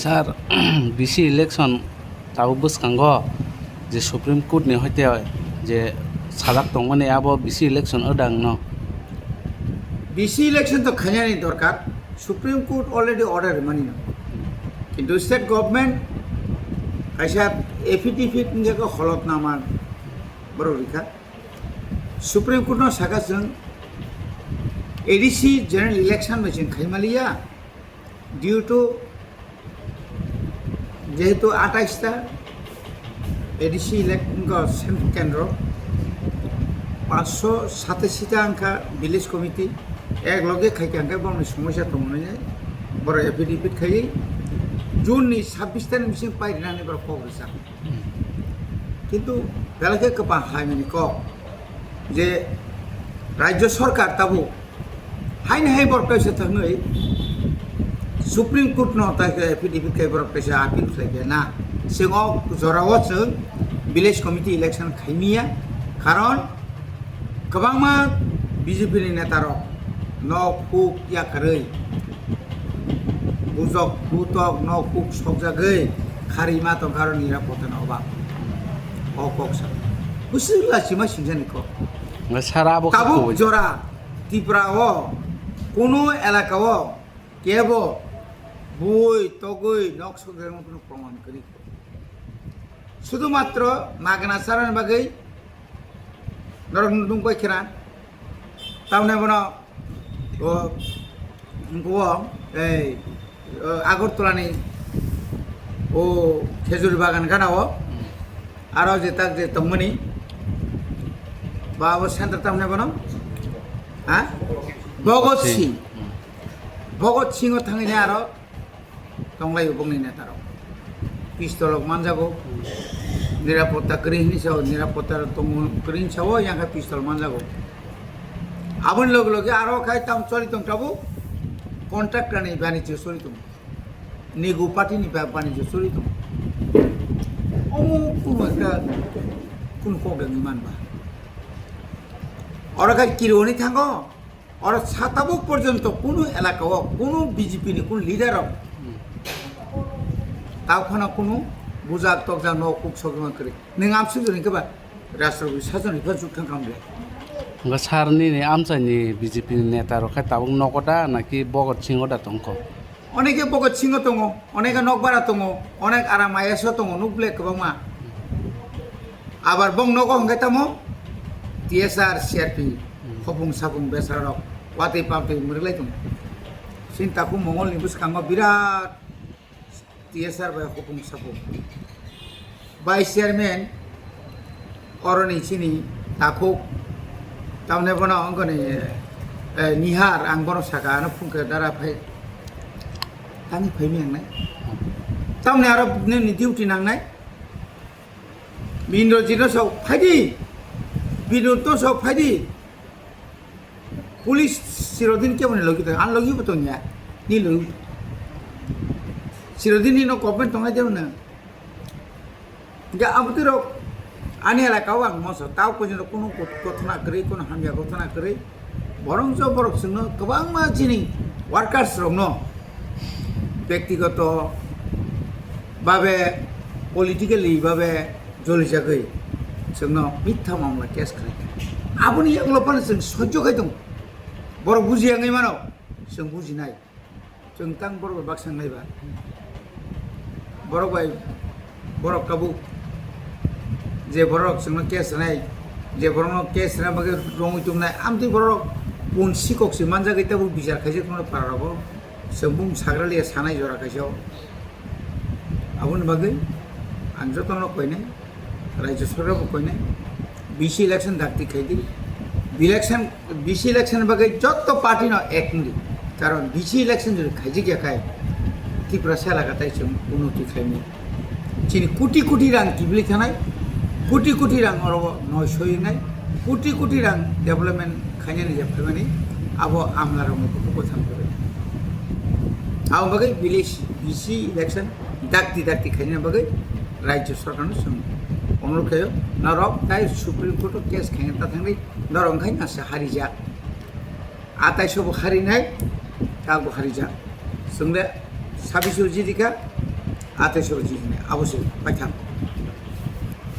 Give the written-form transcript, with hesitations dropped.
sir BC election তাও বসকাঙ্গ যে supreme court ni হইতে যে সাদাক দं মানে আবো বিসি ইলেকশন অদাং ন বিসি ইলেকশন তো খাইনি দরকার সুপ্রিম কোর্ট অলরেডি অর্ডার মানি না কিন্তু স্টেট গভর্নমেন্ট কাইসা এফিডেভিট নিজাকে হলফনাमा বড় রেখা সুপ্রিম কোর্ট সাকাজों एडीसी जनरल इलेक्शन में खाइमालिया ड्यू टू जेहेतु 28टा एडीसी इलेक्शन केंद्र 587टा अंका विलेज कमिटी एक लगे खाइके अंका बरनि समस्या दंमोन बर एफिडेविट खाइ जूननि 26 तारिख बिसिम पाइनानै बर कग्रेसा किन्तु बेलाके गोबां हाइमानि क जे राज्य सरकार ताबो हाइन हाई बरकाइसे थाङै सुप्रीम कोर्ट न ताके एफिडेविट खाइ बरकाइसे आपिल खाइबे ना सिङाव जराव जों विलेज कमिटी इलेक्शन खाइमिया कारण गोबांमा बीजेपी नि नेतार न खुक याखरै बुजक बुतक न खुक सकजागै खारिमा तो कारण निरापत्ता नबा अकक्सा बुसिला सिमा सिंजानिको স্যার আবো তাবু জরা ত্রিপুরাও কোনো এলাকাও কেব বই তগই নকশদের কোনো প্রমাণ করি শুধুমাত্র নাগনা সারান বাগৈ নরং পাইখেরা তামনে বন গো এই আগরতলানি ও খেজুর বাগান গানাও আর যেটা যে তমনি बाबा सेंटर तामने बनो हाँ भगत सिंह थांगैने आरो तंगलाय बंगनि नेतारो पिस्तल मानजागो निरापत्ता करिनि साव निरापत्ता तंग करिनि साव यांगा पिस्तल मानजागो आबन लोग लोग आरो खाय ताम चली तंग ताबो कॉन्ट्रैक्टर नि बानिज्य चली तंग निगु पार्टी नि बानिज्य चली तंग ओमो कुन कोगनि मानबा और किरोनी थांगो और साताबुक पर्यंत कोनो एलाकाओ कोनो बीजेपी नि कोनो लिडार तावखाना कोनो बुजाक तकजा न कुक सगमा करे नों आमसु जनि केबा राष्ट्रपति साजन इफा जुगथां खामले सारनि आमचानि बीजेपी नेता रखाय ताबुक नगदा नाकि भगत सिंहदा दंख अनेके भगत सिंह दङ अनेके नगबारा दङ अनेक आरामायासो दङ नुब्ले गोबांमा आबार बं नगो हंगायतामो TSR CRP खबुं साबुं बेसारक वाते पाते मरलाय दं सिन्ताखौ मंगलनि बुसखाङो बिराद TSR बाय खबुं साबुं भाइस चेयारमेन अरनि सिनि ताखौ तामने बना अंगनि निहार आं बनो सागानो फुंखे दारा फाय तानि फायनि आंनाय तामने आरो नि डिउटि नांनाय मिनरजिनो सौ फायदि बिनु तो सब फायदी पुलिस सिरोदिन के बने लगी तो आन लगी बतो न्या नी लगी सिरोदिन नी नो गवर्नमेंट तंगा देव ना जा अब तो रो आने एलाकाव आं मसो ताव को जनो कोनो गथना करे कोनो हामिया गथना करे बरं जो बरक सिंह गोबां मा जिनि वार्कार्स रं न व्यक्तिगत भावे पलिटिकली भावे जलि जागै जोंनो मिथ्या मामला केस खालाय आबुनि एगलपान जों सह्य खायदों बर बुजियाङै मानो जों बुजिनाय जों तां बर बाक्सां नायबा बर बाय बर काबु जे बरक जोंनो केस नाय जे बरनो केस ना बागे रङै तुमनाय आमति बर पुनसि कक्सि मानजा गैताबो बिजार खायसे कोनो पाराबो जों बुं साग्रालिया सानाय जरा खायसेयाव आबुनि बागै आं जतन कयनाय राज्य सरकार कयनाय बीसी इलेक्शन दाक्ति खाइदी बीसी इलेक्शन बागे जत पार्टी न एक मुली कारण बीसी इलेक्शन जो खाइजी क्या खाय त्रिपुरा सेलागाताय जों उन्नति खायनि चिनि कोटी कोटी रां किबलि थानाय कोटी रां अर नय सयनाय कोटी रां डेभलपमेन्ट खायनानि जाफायमानि आबो आमला रंखौ बोथान करे आव बागे बीसी इलेक्शन दाक्ति खायनि बागे राज्य सरकारनो जों अनुरोध खायो नरक ताई सुप्रीम कोर्ट केस खेंता थांनि नरम खाय नासे हारिजा आताय सब हारिनाय तागो हारिजा जोंले 26 জিদিকা 28 জিদিনে অবশ্যই পাইতাম